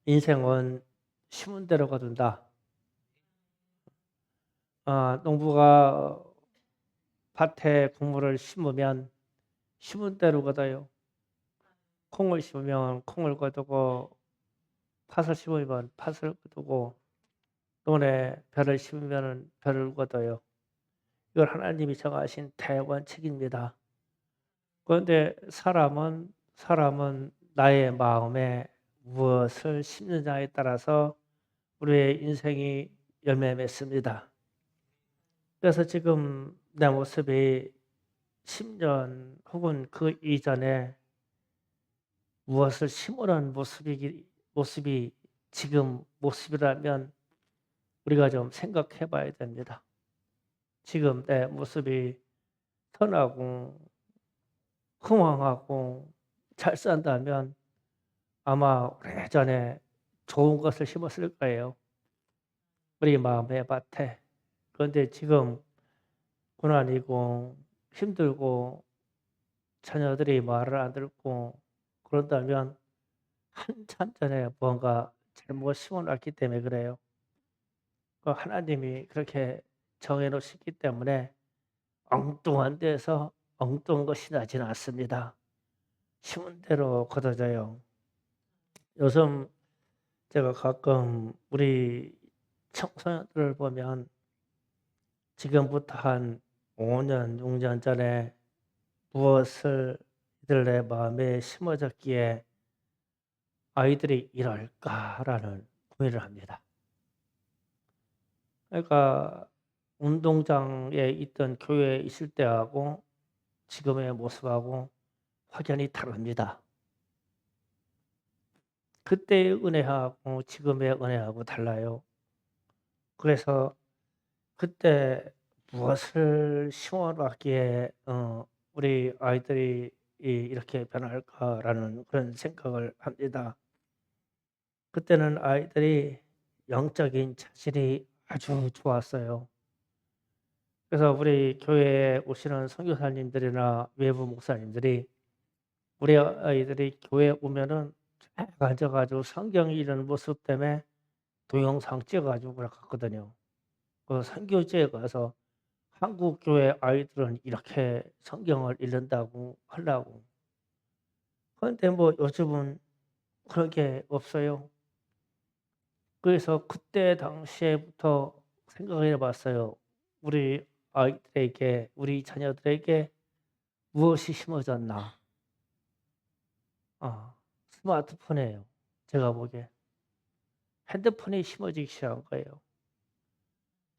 인생은 심은 대로 거둔다. 농부가 밭에 곡물을 심으면 심은 대로 거둬요. 콩을 심으면 콩을 거두고, 팥을 심으면 팥을 거두고, 논에 벼를 심으면 벼를 거둬요. 이걸 하나님이 정하신 대원칙입니다. 그런데 사람은 나의 마음에 무엇을 심느냐에 따라서 우리의 인생이 열매 맺습니다. 그래서 지금 내 모습이 10년 혹은 그 이전에 무엇을 심으는 모습이 지금 모습이라면 우리가 좀 생각해 봐야 됩니다. 지금 내 모습이 선하고 흥황하고 잘 산다면 아마 오래전에 좋은 것을 심었을 거예요. 우리 마음의 밭에. 그런데 지금 고난이고 힘들고 자녀들이 말을 안 듣고 그런다면 한참 전에 뭔가 잘못 심어놨기 때문에 그래요. 하나님이 그렇게 정해놓으셨기 때문에 엉뚱한 데서 엉뚱한 것이 나지는 않습니다. 심은 대로 거둬져요. 요즘 제가 가끔 우리 청소년들을 보면 지금부터 한 5년, 6년 전에 무엇을 이들의 마음에 심어졌기에 아이들이 이럴까라는 고민을 합니다. 그러니까 운동장에 있던 교회에 있을 때하고 지금의 모습하고 확연히 다릅니다. 그때의 은혜하고 지금의 은혜하고 달라요. 그래서 그때 무엇을 심어놨기에 우리 아이들이 이렇게 변할까라는 그런 생각을 합니다. 그때는 아이들이 영적인 자질이 아주 좋았어요. 그래서 우리 교회에 오시는 선교사님들이나 외부 목사님들이 우리 아이들이 교회에 오면은 쫙 앉아가지고 성경 읽는 모습 때문에 동영상 찍어가지고 그랬거든요. 그 선교지에 가서 한국 교회 아이들은 이렇게 성경을 읽는다고 하려고. 그런데 뭐 요즘은 그런 게 없어요. 그래서 그때 당시에부터 생각을 해봤어요. 우리 아이들에게, 우리 자녀들에게 무엇이 심어졌나? 스마트폰이에요. 제가 보기에. 핸드폰이 심어지기 시작한 거예요.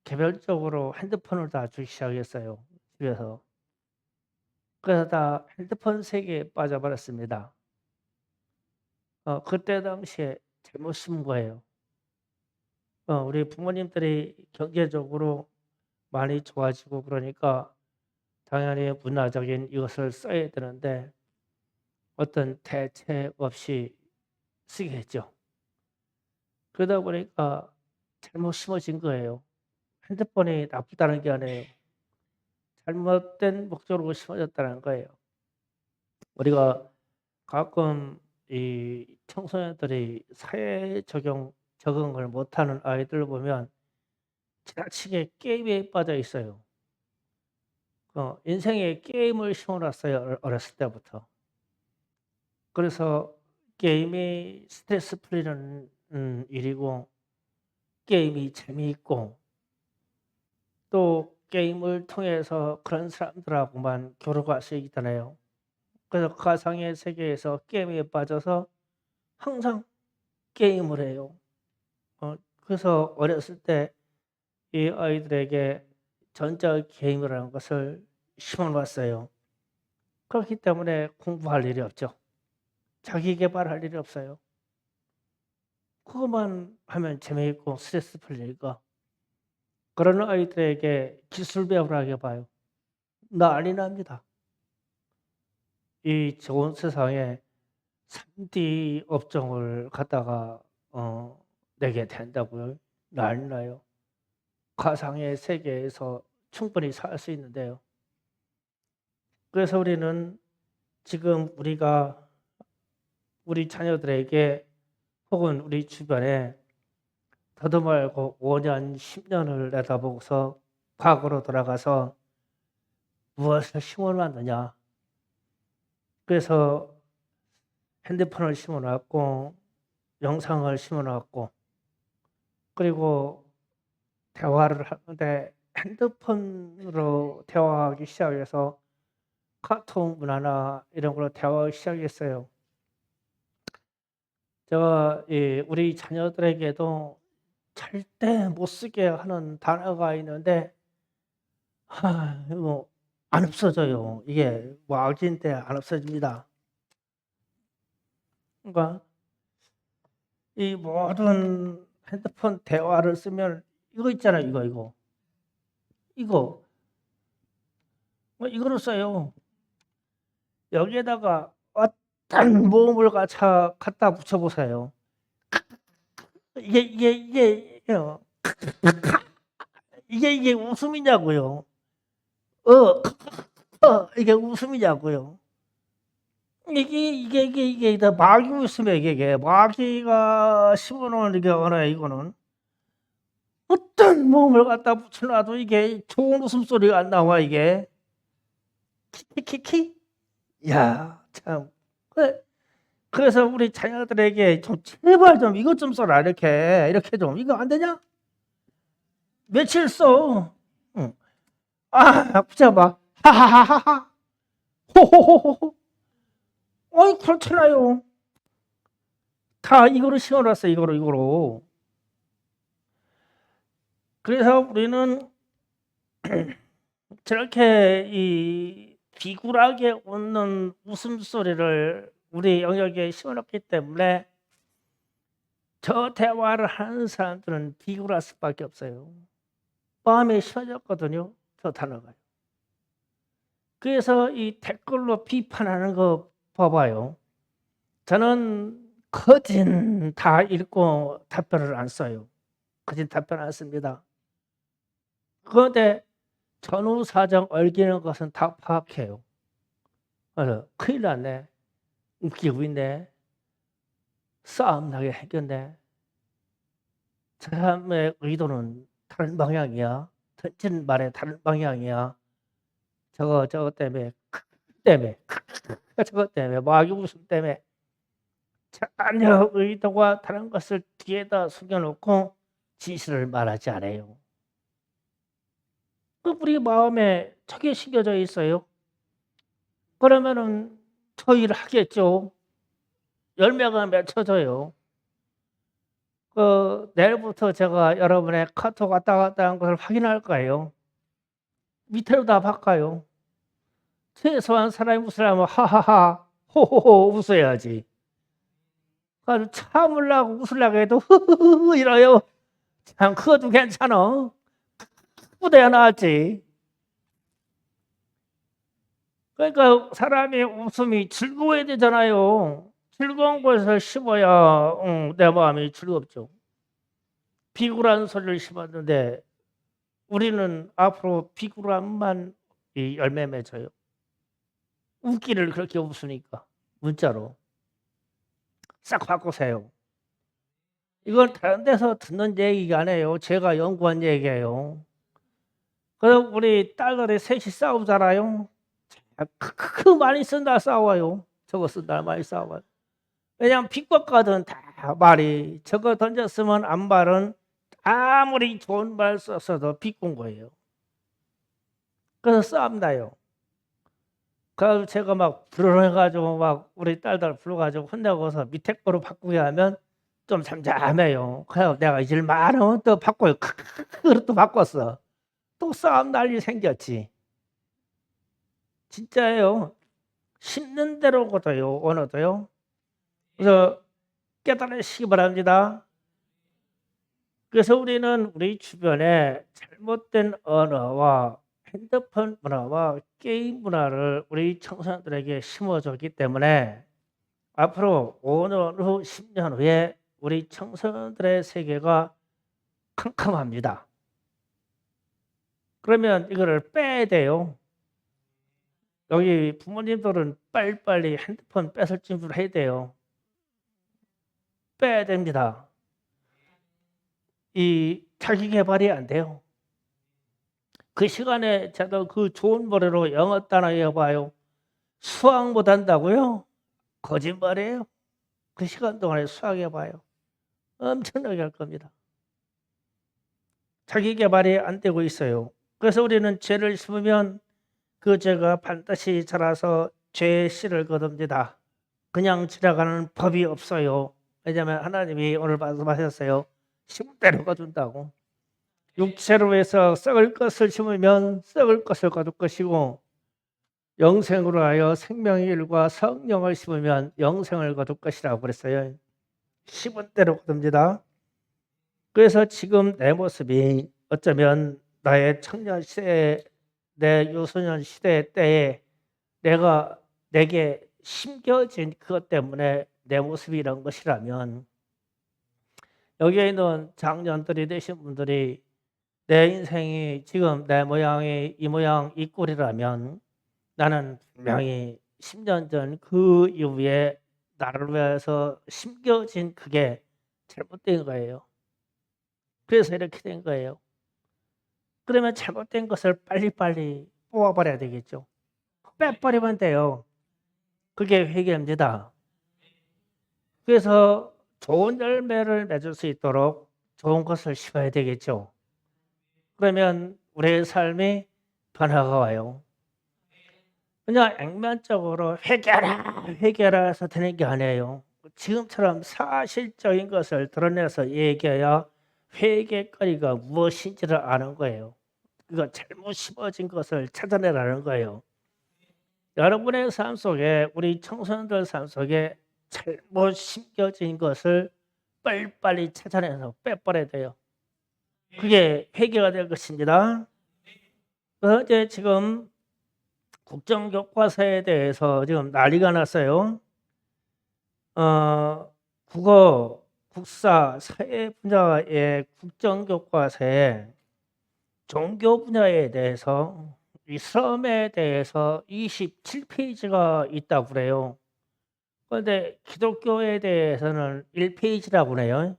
개별적으로 핸드폰을 다 주기 시작했어요. 집에서. 그래서 다 핸드폰 세계에 빠져버렸습니다. 그때 당시에 잘못 심은 거예요. 우리 부모님들이 경제적으로 많이 좋아지고 그러니까 당연히 문화적인 이것을 써야 되는데 어떤 대책 없이 쓰겠죠. 그러다 보니까 잘못 심어진 거예요. 핸드폰이 나쁘다는 게 아니에요. 잘못된 목적으로 심어졌다는 거예요. 우리가 가끔 이 청소년들이 사회 적응을 못하는 아이들 보면 지나치게 게임에 빠져 있어요. 인생에 게임을 심어놨어요. 어렸을 때부터. 그래서 게임이 스트레스 풀리는 일이고 게임이 재미있고 또 게임을 통해서 그런 사람들하고만 교류할 수 있잖아요. 그래서 가상의 세계에서 게임에 빠져서 항상 게임을 해요. 그래서 어렸을 때 이 아이들에게 전자 게임이라는 것을 심어놨어요. 그렇기 때문에 공부할 일이 없죠. 자기 개발할 일이 없어요. 그것만 하면 재미있고 스트레스 풀리니까. 그런 아이들에게 기술 배우라고 해봐요. 난리 납니다. 이 좋은 세상에 3D 업종을 갖다가 내게 된다고요? 난리 나요. 가상의 세계에서 충분히 살 수 있는데요. 그래서 우리는 지금 우리가 우리 자녀들에게 혹은 우리 주변에 더도 말고 5년, 10년을 내다보고서 과거로 돌아가서 무엇을 심어놨느냐. 그래서 핸드폰을 심어놨고 영상을 심어놨고 그리고 대화를 하는데 핸드폰으로 대화하기 시작해서 카톡 문화나 이런 걸로 대화하기 시작했어요. 제가 우리 자녀들에게도 절대 못 쓰게 하는 단어가 있는데 이거 안 없어져요. 이게 뭐 악인데 안 없어집니다. 그러니까 이 모든 핸드폰 대화를 쓰면 이거 있잖아요. 이거 이거를 써요. 여기에다가 어떤 모음을 갖다 붙여보세요. 이게 웃음이냐고요. 이게 웃음이냐고요. 이게 다 마귀 웃음이에요. 이게 마귀가 심어놓은 이게 언어예요. 이거는 어떤 모음을 갖다 붙여놔도 이게 좋은 웃음소리가 안 나와. 이게 키키키키. 야, 참. 그래서 우리 자녀들에게 좀 제발 좀 이것 좀 써라. 이렇게 좀. 이거 안 되냐? 며칠 써. 응. 붙여봐. 하하하하하. 호호호호호. 어이, 그렇잖아요. 다 이거로 심어놨어. 이거로. 그래서 우리는 저렇게 이 비굴하게 웃는 웃음소리를 우리 영역에 심어놨기 때문에 저 대화를 하는 사람들은 비굴할 수밖에 없어요. 마음이 심어졌거든요. 저 단어가. 그래서 이 댓글로 비판하는 거 봐봐요. 저는 거진 다 읽고 답변을 안 써요. 거진 답변 안 씁니다. 그런데 전후 사정 얽히는 것은 다 파악해요. 그래서 큰일 났네. 웃기고 있네. 싸움 나게 생겼네. 저 사람의 의도는 다른 방향이야. 던진 말에 다른 방향이야. 저거 때문에 저것 때문에 마귀 웃음 때문에 전혀 의도와 다른 것을 뒤에다 숨겨놓고 진실을 말하지 않아요. 우리 마음에 저게 심겨져 있어요. 그러면은 토의를 하겠죠. 열매가 맺혀져요. 내일부터 제가 여러분의 카톡 왔다 갔다 한 것을 확인할 거예요. 밑으로 다 바꿔요. 최소한 사람이 웃으려면 하하하 호호호 웃어야지. 아주 참으려고 웃으려고 해도 흐흐흐 이래요. 참 그것도 괜찮아. 후대야 나왔지. 그러니까 사람의 웃음이 즐거워야 되잖아요. 즐거운 것을 심어야 내 마음이 즐겁죠. 비굴한 소리를 심었는데 우리는 앞으로 비굴함만 열매 맺어요. 웃기를 그렇게 웃으니까 문자로 싹 바꾸세요. 이건 다른 데서 듣는 얘기가 아니에요. 제가 연구한 얘기예요. 그래서 우리 딸들이 셋이 싸우잖아요. 그 많이 쓴다 싸워요. 저거 쓴다 많이 싸워요. 왜냐하면 비법가든 다 말이 저거 던졌으면 안 말은 아무리 좋은 말 썼어도 비꼰 거예요. 그래서 싸움 나요. 그래서 제가 막 불어해가지고 막 우리 딸들 불러가지고 혼내고서 밑에 거로 바꾸게 하면 좀 잠잠해요. 그래서 내가 잊을 많으면 또 바꿔요. 또 바꿨어. 또 싸움 날 일이 생겼지. 진짜예요. 심는 대로거든요. 언어도요. 그래서 깨달으시기 바랍니다. 그래서 우리는 우리 주변에 잘못된 언어와 핸드폰 문화와 게임 문화를 우리 청소년들에게 심어줬기 때문에 앞으로 5년 후, 10년 후에 우리 청소년들의 세계가 캄캄합니다. 그러면 이거를 빼야 돼요. 여기 부모님들은 빨리빨리 핸드폰 뺏을 준비를 해야 돼요. 빼야 됩니다. 이 자기 개발이 안 돼요. 그 시간에 저도 그 좋은 머리로 영어 단어 외워봐요. 수학 못한다고요? 거짓말이에요. 그 시간 동안에 수학 해봐요. 엄청나게 할 겁니다. 자기 개발이 안 되고 있어요. 그래서 우리는 죄를 심으면 그 죄가 반드시 자라서 죄의 씨를 거둡니다. 그냥 지나가는 법이 없어요. 왜냐하면 하나님이 오늘 말씀하셨어요. 심은 대로 거둔다고. 육체로 해서 썩을 것을 심으면 썩을 것을 거둘 것이고, 영생으로 하여 생명의 일과 성령을 심으면 영생을 거둘 것이라고 그랬어요. 심은 대로 거둡니다. 그래서 지금 내 모습이 어쩌면 나의 청년 시대, 내 유소년 시대 때에 내게 심겨진 그것 때문에 내 모습이 이런 것이라면, 여기에 있는 장년들이 되신 분들이 내 인생이 지금 내 모양이 이 모양 이 꼴이라면, 나는 분명히 10년 전 그 이후에 나를 위해서 심겨진 그게 잘못된 거예요. 그래서 이렇게 된 거예요. 그러면 잘못된 것을 빨리빨리 뽑아버려야 되겠죠. 빼버리면 돼요. 그게 회개입니다. 그래서 좋은 열매를 맺을 수 있도록 좋은 것을 심어야 되겠죠. 그러면 우리의 삶이 변화가 와요. 그냥 액면적으로 회개하라 해서 되는 게 아니에요. 지금처럼 사실적인 것을 드러내서 얘기해야 회개거리가 무엇인지를 아는 거예요. 그거 잘못 심어진 것을 찾아내라는 거예요. 여러분의 삶 속에, 우리 청소년들 삶 속에 잘못 심겨진 것을 빨리빨리 찾아내서 빼버려야 돼요. 그게 회개가 될 것입니다. 이제 지금 국정교과서에 대해서 지금 난리가 났어요. 국어, 국사, 사회 분야의 국정교과서에 종교 분야에 대해서, 이슬람에 대해서 27페이지가 있다고 그래요. 그런데 기독교에 대해서는 1페이지라고 그래요.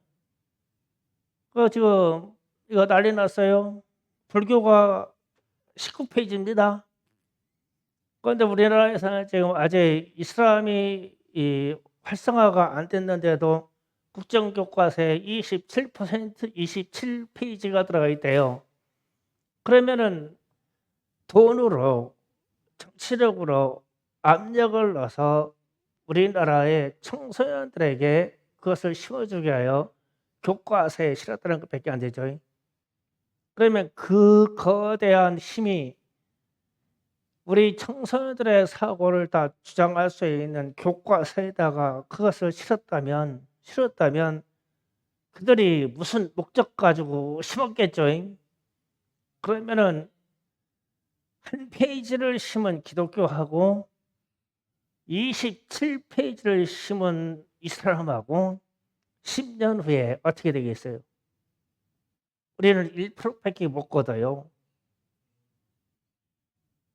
지금 이거 난리 났어요. 불교가 19페이지입니다. 그런데 우리나라에서는 지금 아직 이슬람이 활성화가 안 됐는데도 국정교과서에 27페이지가 들어가 있대요. 그러면은 돈으로, 정치력으로 압력을 넣어서 우리나라의 청소년들에게 그것을 심어주게 하여 교과서에 실었다는 것밖에 안 되죠. 그러면 그 거대한 힘이 우리 청소년들의 사고를 다 주장할 수 있는 교과서에다가 그것을 실었다면 그들이 무슨 목적 가지고 심었겠죠. 그러면은 한 페이지를 심은 기독교하고 27페이지를 심은 이슬람하고 10년 후에 어떻게 되겠어요? 우리는 1%밖에 못 거둬요.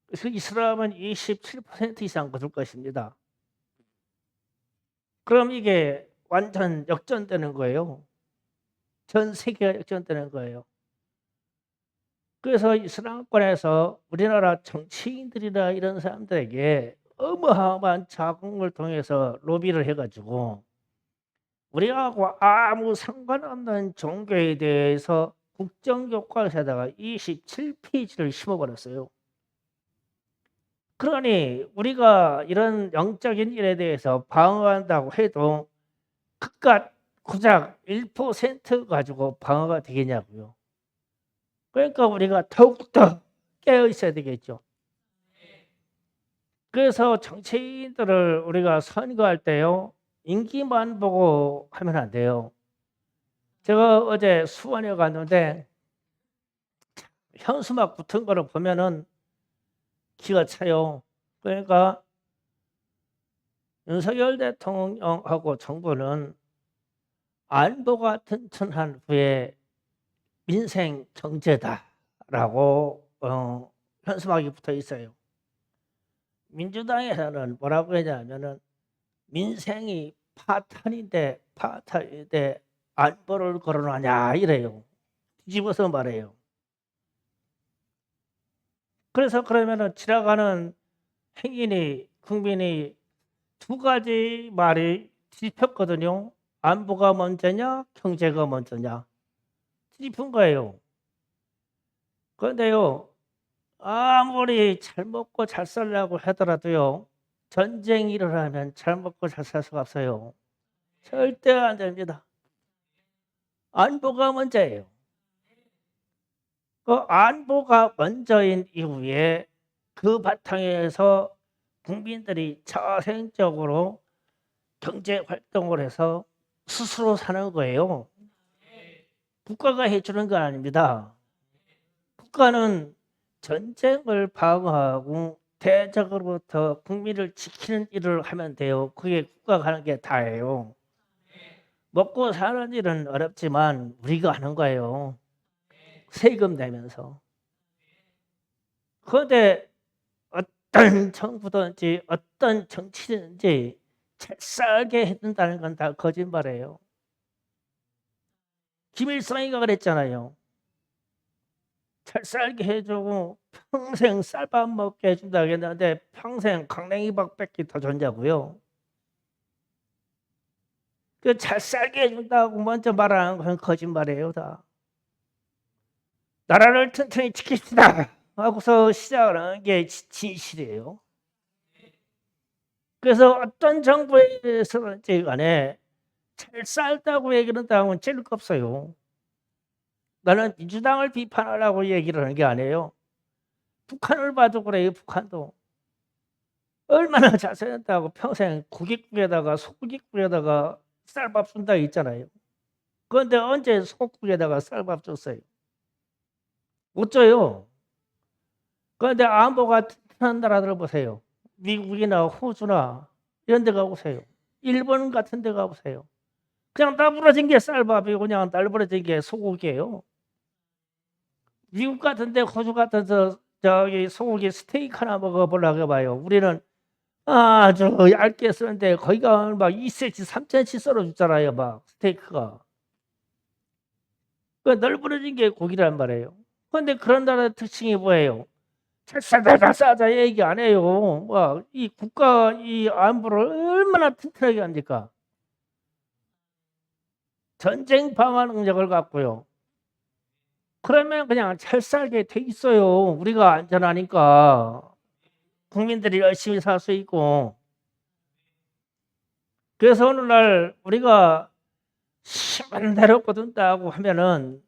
그래서 이슬람은 27% 이상 거둘 것입니다. 그럼 이게 완전 역전되는 거예요. 전 세계가 역전되는 거예요. 그래서 이슬람권에서 우리나라 정치인들이나 이런 사람들에게 어마어마한 자금을 통해서 로비를 해가지고 우리하고 아무 상관없는 종교에 대해서 국정교과서에다가 27페이지를 심어버렸어요. 그러니 우리가 이런 영적인 일에 대해서 방어한다고 해도 그깟 고작 1% 가지고 방어가 되겠냐고요. 그러니까 우리가 더욱더 깨어 있어야 되겠죠. 그래서 정치인들을 우리가 선거할 때요, 인기만 보고 하면 안 돼요. 제가 어제 수원에 갔는데 현수막 붙은 거를 보면은 기가 차요. 그러니까 윤석열 대통령하고 정부는 안보가 튼튼한 후에 민생 경제다라고 현수막이 붙어 있어요. 민주당에서는 뭐라고 하냐면은 민생이 파탄인데 안보를 거론하냐 이래요. 뒤집어서 말해요. 그래서 그러면은 지나가는 행인이 국민이 두 가지 말이 뒤집혔거든요. 안보가 먼저냐 경제가 먼저냐 뒤집힌 거예요. 그런데요 아무리 잘 먹고 잘 살려고 하더라도요 전쟁이 일어나면 잘 먹고 잘 살 수가 없어요. 절대 안 됩니다. 안보가 먼저예요. 그 안보가 먼저인 이후에 그 바탕에서 국민들이 자생적으로 경제 활동을 해서 스스로 사는 거예요. 국가가 해주는 건 아닙니다. 국가는 전쟁을 방어하고 대적으로부터 국민을 지키는 일을 하면 돼요. 그게 국가가 하는 게 다예요. 먹고 사는 일은 어렵지만 우리가 하는 거예요. 세금 내면서. 그런데 어떤 정부든지 어떤 정치든지 잘 살게 해준다는 건 다 거짓말이에요. 김일성이가 그랬잖아요. 잘 살게 해주고 평생 쌀밥 먹게 해준다고 했는데 평생 강냉이밥밖에 더 줬냐고요. 그 잘 살게 해준다고 먼저 말하는 건 거짓말이에요. 다. 나라를 튼튼히 지킵시다 하고서 시작을 하는 게 진실이에요. 그래서 어떤 정부에서든지 간에 잘 살다고 얘기를 한다면 찔릴 거 없어요. 나는 민주당을 비판하려고 얘기를 하는 게 아니에요. 북한을 봐도 그래요. 북한도 얼마나 잘 살았다고 평생 고깃국에다가 소고깃국에다가 쌀밥 준다 있잖아요. 그런데 언제 소국에다가 쌀밥 줬어요? 못 줘요. 그런데 안보가 튼튼한 나라들 보세요. 미국이나 호주나 이런 데 가보세요. 일본 같은 데 가보세요. 그냥 나부러진 게 쌀밥이고 그냥 날부러진 게 소고기예요. 미국 같은 데 호주 같은 저기 소고기 스테이크 하나 먹어보려고 해봐요. 우리는 아주 얇게 쓰는데 거기가 막 2cm, 3cm 썰어주잖아요. 막 스테이크가. 그 널브러진 게 고기란 말이에요. 그런데 그런 나라의 특징이 뭐예요? 잘 싸자 얘기 안 해요. 이 국가 이 안보를 얼마나 튼튼하게 합니까? 전쟁 방어 능력을 갖고요. 그러면 그냥 잘 살게 돼 있어요. 우리가 안전하니까. 국민들이 열심히 살 수 있고. 그래서 오늘날 우리가 심한 대로 거둔다고 하면은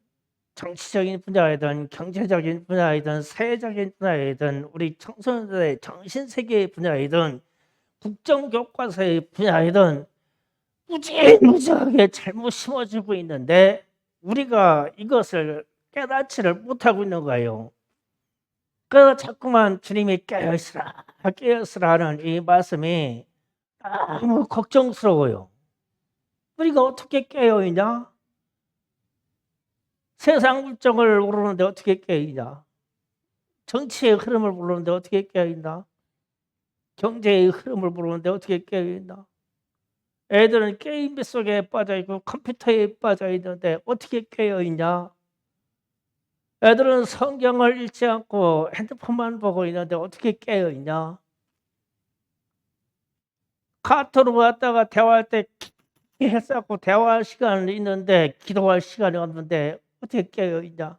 정치적인 분야이든 경제적인 분야이든 사회적인 분야이든 우리 청소년들의 정신세계 분야이든 국정교과서의 분야이든 무지무지하게 잘못 심어지고 있는데 우리가 이것을 깨닫지를 못하고 있는 거예요. 그래서 자꾸만 주님이 깨어있으라 하는 이 말씀이 너무 걱정스러워요. 우리가 어떻게 깨어있냐? 세상 물정을 모르는데 어떻게 깨어있냐? 정치의 흐름을 모르는데 어떻게 깨어있나? 경제의 흐름을 모르는데 어떻게 깨어있나? 애들은 게임 속에 빠져있고 컴퓨터에 빠져있는데 어떻게 깨어있냐? 애들은 성경을 읽지 않고 핸드폰만 보고 있는데 어떻게 깨어있냐? 카톡으로 왔다가 대화할 때 했었고 대화할 시간이 있는데 기도할 시간이 없는데 어떻게 깨어있냐?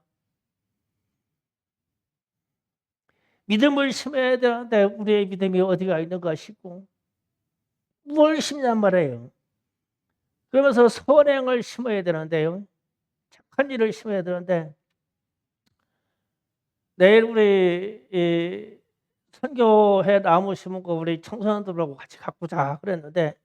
믿음을 심어야 되는데 우리의 믿음이 어디가 있는가 싶고 뭘 심냔 말이에요. 그러면서 선행을 심어야 되는데요. 착한 일을 심어야 되는데 내일 우리 선교회 나무 심은 거 우리 청소년들하고 같이 가꾸자 그랬는데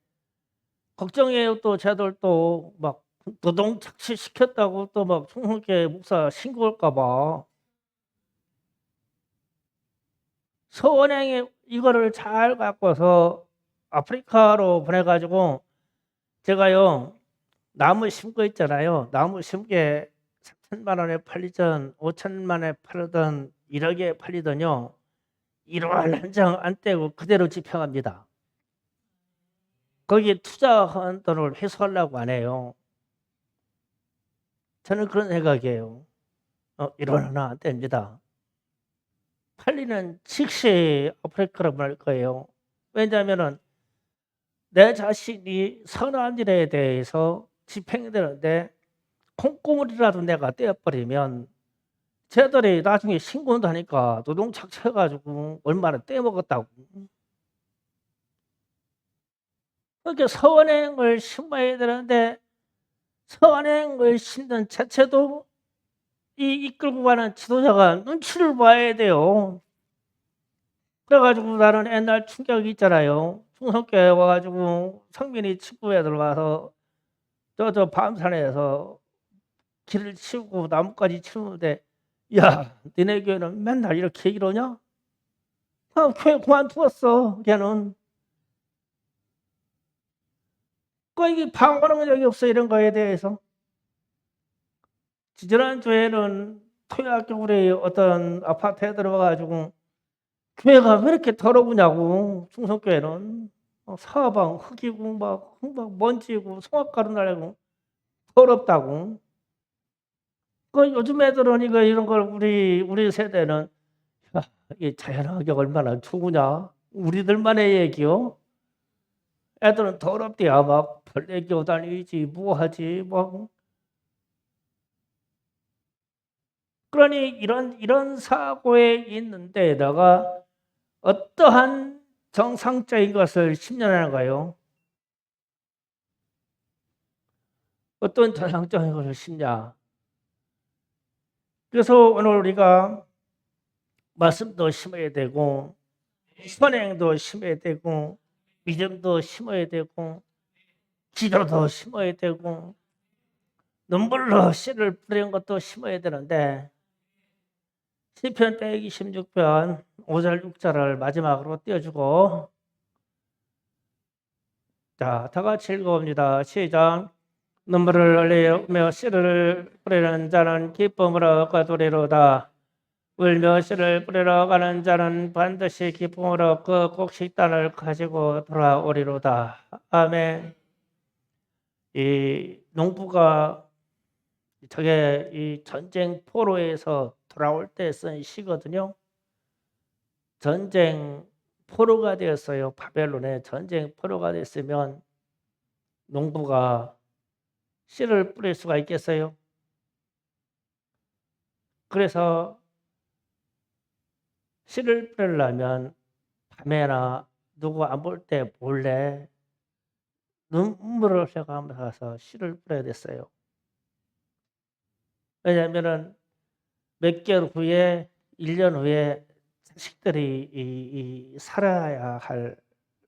걱정이에요. 또 쟤들 또 막 노동 착취 시켰다고 또 막 총회계 목사 신고할까 봐. 선행에 이거를 잘 갖고서 아프리카로 보내가지고 제가요 나무 심고 있잖아요. 나무 심게 3천만 원에 팔리던 5천만 원에 팔던 1억에 팔리더니요. 1원 한 장 안 떼고 그대로 집행합니다. 거기에 투자한 돈을 회수하려고 안 해요. 저는 그런 생각이에요. 이러나 안 됩니다. 팔리는 즉시 아프리카로 보낼 거예요. 왜냐하면 내 자신이 선한 일에 대해서 집행되는데 콩고물이라도 내가 떼어버리면 쟤들이 나중에 신고도 하니까 노동착 쳐가지고 얼마나 떼먹었다고. 그렇게 선행을 심어야 되는데 선행을 심는 자체도 이 이끌고 가는 지도자가 눈치를 봐야 돼요. 그래가지고 나는 옛날 충격이 있잖아요. 충성교회 와가지고 성민이 친구 애들 와서 저 밤산에서 길을 치우고 나뭇가지 치우는데 야 니네 교회는 맨날 이렇게 이러냐? 교회 그만두었어 걔는. 이게 방어는 적이 없어 이런 거에 대해서. 지지난주에는 토요학교 우리 어떤 아파트에 들어가가지고 교회가 왜 이렇게 더러우냐고. 충성교회는 사방 흙이고 막 먼지고 송악가루 나고 더럽다고. 요즘 애들은 이런 걸 우리 세대는 이 자연환경 얼마나 좋으냐. 우리들만의 얘기요. 애들은 더럽대야 막 벌레 기어다니지 뭐하지 뭐. 그러니 이런 사고에 있는 데에다가 어떠한 정상적인 것을 심냐는가요? 어떤 정상적인 것을 심냐? 그래서 오늘 우리가 말씀도 심어야 되고 선행도 심어야 되고 믿음도 심어야 되고 기도도 심어야 되고 눈물로 씨를 뿌리는 것도 심어야 되는데 시편 126편 5절 6절을 마지막으로 띄워주고 자, 다 같이 읽어봅니다. 시작. 눈물을 흘리며 씨를 뿌리는 자는 기쁨으로 거두리로다. 울며 씨를 뿌리러 가는 자는 반드시 기쁨으로 그 곡식단을 가지고 돌아오리로다. 아멘. 이 농부가 저게 이 전쟁 포로에서 돌아올 때 쓴 시거든요. 전쟁 포로가 되었어요. 바벨론에 전쟁 포로가 됐으면 농부가 씨를 뿌릴 수가 있겠어요? 그래서 씨를 뿌리려면 밤에나 누구 안 볼 때 몰래 눈물을 흘려가면서 씨를 뿌려야 됐어요. 왜냐하면 몇 개월 후에 1년 후에 자식들이 살아야 할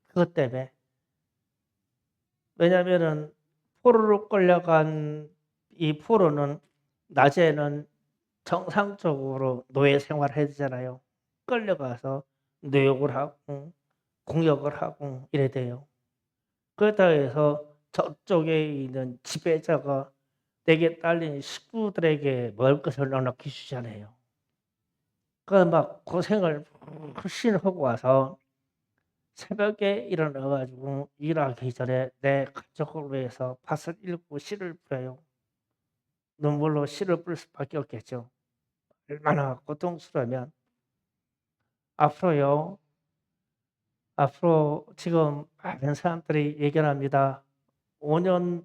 그것 때문에. 왜냐하면 포로로 끌려간 이 포로는 낮에는 정상적으로 노예 생활을 해야 되잖아요. 끌려가서 노역을 하고 공역을 하고 이래 돼요. 그렇다고 해서 저쪽에 있는 지배자가 내게 딸린 식구들에게 먹을 것을 넉넉히 주잖아요. 막 고생을 훨씬 하고 와서 새벽에 일어나 가지고 일하기 전에 내 가족을 위해서 밭을 일고 씨를 뿌려요. 눈물로 씨를 뿌릴 수밖에 없겠죠. 얼마나 고통스러우면. 앞으로 지금 많은 사람들이 예견합니다. 5년,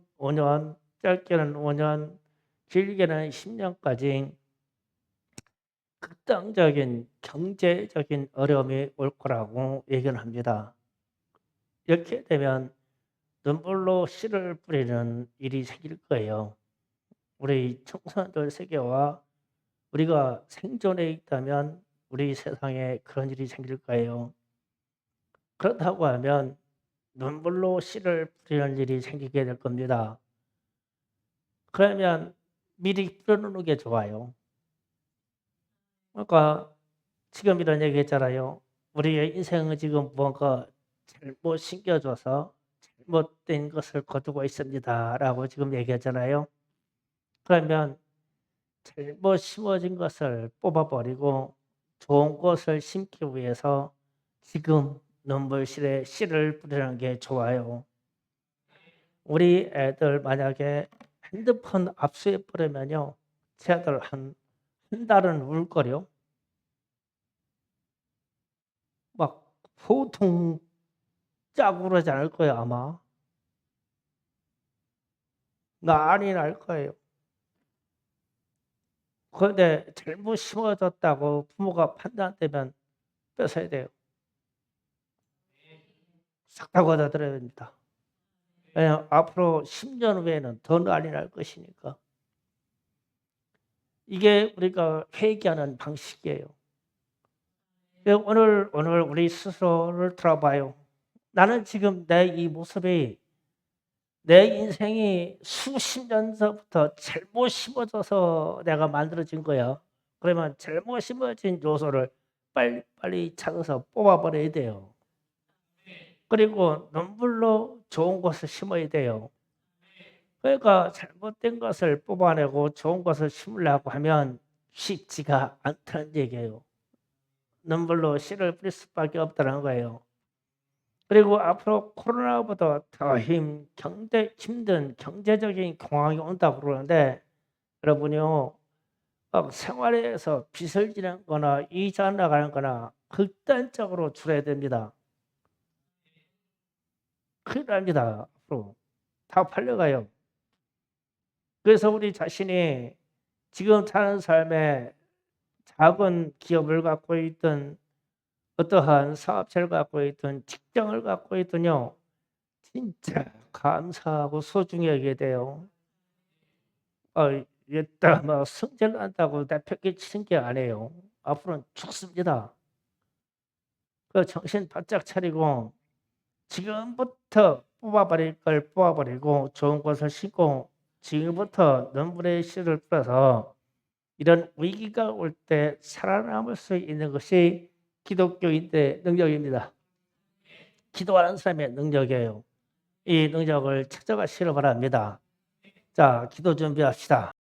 짧게는 5년, 길게는 10년까지 극단적인 경제적인 어려움이 올 거라고 예견합니다. 이렇게 되면 눈물로 씨를 뿌리는 일이 생길 거예요. 우리 청소년들 세계와 우리가 생존해 있다면 우리 세상에 그런 일이 생길 거예요. 그렇다고 하면 눈물로 씨를 뿌리는 일이 생기게 될 겁니다. 그러면 미리 뿌려놓는 게 좋아요. 그러니까 지금 이런 얘기 했잖아요. 우리의 인생은 지금 뭔가 잘못 심겨줘서 잘못된 것을 거두고 있습니다. 라고 지금 얘기하잖아요. 그러면 잘못 심어진 것을 뽑아버리고 좋은 것을 심기 위해서 지금 눈물실에 씨를 뿌리는 게 좋아요. 우리 애들 만약에 핸드폰 압수해 버리면요, 쟤들 한 달은 울거려. 막 보통 짜고 그러지 않을 거예요, 아마. 난리 날 거예요. 그런데 잘못 심어졌다고 부모가 판단되면 뺏어야 돼요. 싹 다 걷어들여야 됩니다. 왜냐하면 앞으로 10년 후에는 더 난리 날 것이니까. 이게 우리가 회개하는 방식이에요. 오늘 우리 스스로를 돌아봐요. 나는 지금 내 이 모습이 내 인생이 수십 년 전부터 잘못 심어져서 내가 만들어진 거야. 그러면 잘못 심어진 요소를 빨리 찾아서 뽑아버려야 돼요. 그리고 눈물로 좋은 것을 심어야 돼요. 그러니까 잘못된 것을 뽑아내고 좋은 것을 심으려고 하면 쉽지가 않다는 얘기예요. 눈물로 씨를 뿌릴 수밖에 없다는 거예요. 그리고 앞으로 코로나보다 더 힘든 경제적인 공황이 온다고 그러는데, 여러분요, 막 생활에서 빚을 지는 거나 이자 나가는 거나 극단적으로 줄여야 됩니다. 큰일 납니다. 앞으로 다 팔려가요. 그래서 우리 자신이 지금 사는 삶에 작은 기업을 갖고 있든 어떠한 사업체를 갖고 있든 직장을 갖고 있든요, 진짜 감사하고 소중히 여기게 돼요. 이따 뭐 승질 난다고 내팽개 치는 게 아니에요. 앞으로는 죽습니다. 그 정신 바짝 차리고 지금부터 뽑아버릴 걸 뽑아버리고 좋은 것을 심고 지금부터 눈물의 씨를 뿌려서 이런 위기가 올 때 살아남을 수 있는 것이 기독교인의 능력입니다. 기도하는 사람의 능력이에요. 이 능력을 찾아가시길 바랍니다. 자, 기도 준비합시다.